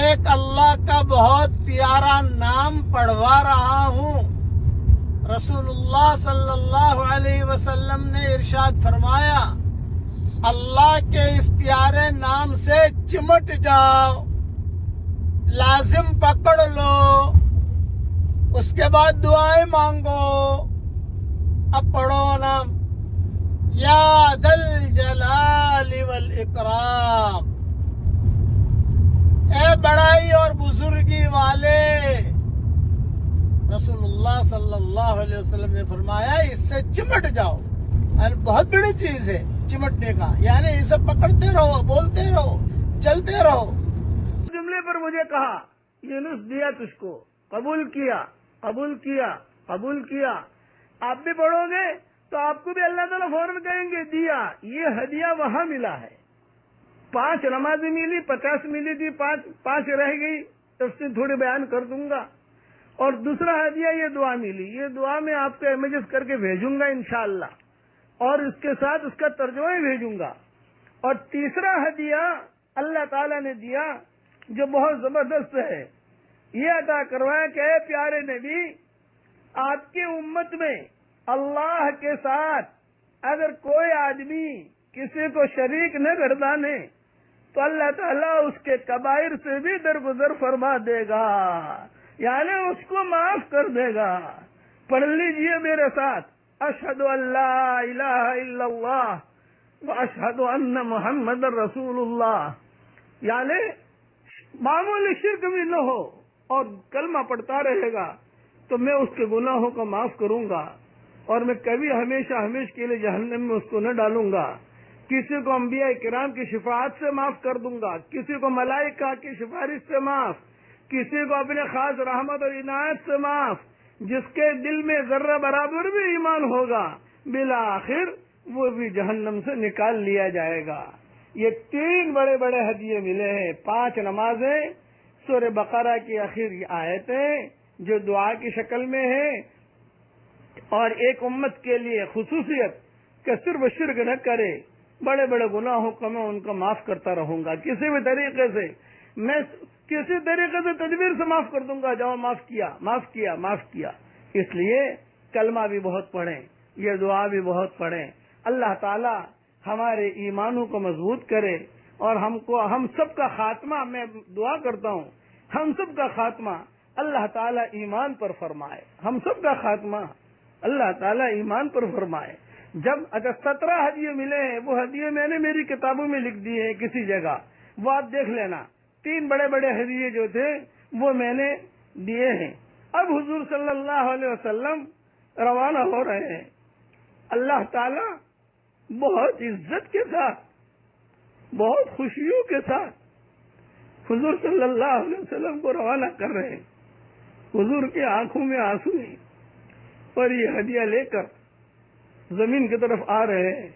ایک اللہ کا بہت پیارا نام پڑھوا رہا ہوں۔ رسول اللہ صلی اللہ علیہ وسلم نے ارشاد فرمایا، اللہ کے اس پیارے نام سے چمٹ جاؤ، لازم پکڑ لو، اس کے بعد دعائیں مانگو۔ اب پڑھو نا، یا ذل جلال والاکرام، اے بڑائی اور بزرگی والے۔ رسول اللہ صلی اللہ علیہ وسلم نے فرمایا اس سے چمٹ جاؤ، یعنی بہت بڑی چیز ہے چمٹنے کا، یعنی اسے پکڑتے رہو، بولتے رہو، چلتے رہو۔ جملے پر مجھے کہا یونس دیا تجھ کو، قبول کیا، قبول کیا، قبول کیا۔ آپ بھی پڑھو گے تو آپ کو بھی اللہ تعالیٰ فوراً کہیں گے دیا۔ یہ ہدیہ وہاں ملا ہے۔ 5 نمازیں ملی، 50 ملی تھی، 5 رہ گئی، تفصیل تھوڑی بیان کر دوں گا۔ اور دوسرا ہدیہ یہ دعا ملی، یہ دعا میں آپ کو امیجز کر کے بھیجوں گا انشاءاللہ، اور اس کے ساتھ اس کا ترجمہ بھی بھیجوں گا۔ اور تیسرا ہدیہ اللہ تعالیٰ نے دیا جو بہت زبردست ہے، یہ عطا کروایا کہ اے پیارے نبی، آپ کی امت میں اللہ کے ساتھ اگر کوئی آدمی کسی کو شریک نہ گردانے تو اللہ تعالیٰ اس کے کبائر سے بھی درگزر فرما دے گا، یعنی اس کو معاف کر دے گا۔ پڑھ لیجئے میرے ساتھ، اشہد ان لا الہ الا اللہ واشہد ان محمد رسول اللہ، یعنی معمولی شرک بھی نہ ہو اور کلمہ پڑھتا رہے گا تو میں اس کے گناہوں کو معاف کروں گا، اور میں کبھی ہمیشہ کے لیے جہنم میں اس کو نہ ڈالوں گا۔ کسی کو انبیاء کرام کی شفاعت سے معاف کر دوں گا، کسی کو ملائکہ کی سفارش سے معاف، کسی کو اپنے خاص رحمت اور عنایت سے معاف۔ جس کے دل میں ذرہ برابر بھی ایمان ہوگا بالآخر وہ بھی جہنم سے نکال لیا جائے گا۔ یہ 3 بڑے بڑے ہدیے ملے ہیں، 5 نمازیں، سورہ بقرہ کی آخری آیتیں جو دعا کی شکل میں ہیں، اور ایک امت کے لیے خصوصیت کہ صرف شرک نہ کرے، بڑے بڑے گناہوں کو میں ان کو معاف کرتا رہوں گا، کسی بھی طریقے سے، میں کسی طریقے سے تدبیر سے معاف کر دوں گا، جاؤ معاف کیا، معاف کیا، معاف کیا۔ اس لیے کلمہ بھی بہت پڑھیں، یہ دعا بھی بہت پڑھیں۔ اللہ تعالی ہمارے ایمانوں کو مضبوط کرے، اور ہم سب کا خاتمہ، میں دعا کرتا ہوں ہم سب کا خاتمہ اللہ تعالی ایمان پر فرمائے، ہم سب کا خاتمہ اللہ تعالی ایمان پر فرمائے۔ جب اگر 17 ہدیے ملے ہیں، وہ ہدیے میں نے میری کتابوں میں لکھ دیے ہیں کسی جگہ، وہ آپ دیکھ لینا۔ 3 بڑے بڑے ہدیے جو تھے وہ میں نے دیے ہیں۔ اب حضور صلی اللہ علیہ وسلم روانہ ہو رہے ہیں، اللہ تعالی بہت عزت کے ساتھ، بہت خوشیوں کے ساتھ حضور صلی اللہ علیہ وسلم کو روانہ کر رہے ہیں۔ حضور کی آنکھوں میں آنسو ہیں، اور یہ ہدیہ لے کر زمین کی طرف آ رہے ہیں۔